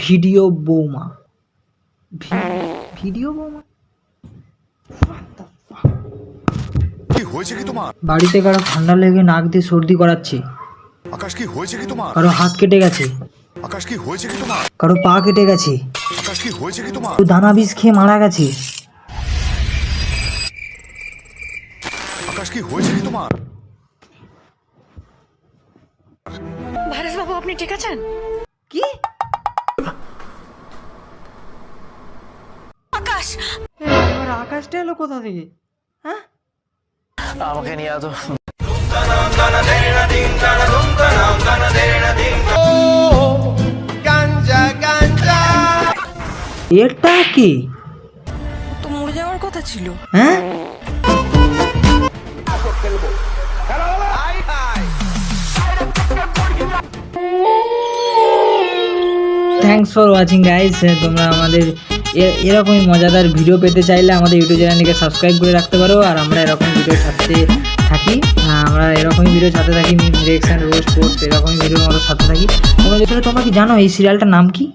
Video বৌমা। Video বৌমা বাড়িতে কারো ঠান্ডা লেগে নাক দিয়ে সর্দি করাচ্ছে, কারো হাত কেটে গেছে, কারো পা কেটে গেছে, কেউ দানা বিষ খেয়ে মারা গেছে। ভারত বাবু, আপনি ঠিক আছেন? কি আকাশ, এবার আকাশটা এলো কোথা থেকে? হ্যাঁ, আমাকে নিয়ে তো এটা কি? তো মরে যাওয়ার কথা ছিল। হ্যাঁ, থ্যাংকস ফর ওয়াচিং গাইস। তোমরা আমাদের এরকমই মজাদার ভিডিও পেতে চাইলে আমাদের ইউটিউব চ্যানেলটিকে সাবস্ক্রাইব করে রাখতে পারো। আর আমরা এরকম ভিডিও ছাড়তে থাকি, আমরা এরকমই ভিডিও ছাড়তে থাকি, রিঅ্যাকশন, রোস্ট, পোস্ট, এরকমই ভিডিওর মতো ছাড়তে থাকি। তোমরা কি জানো এই সিরিয়ালটার নাম কি?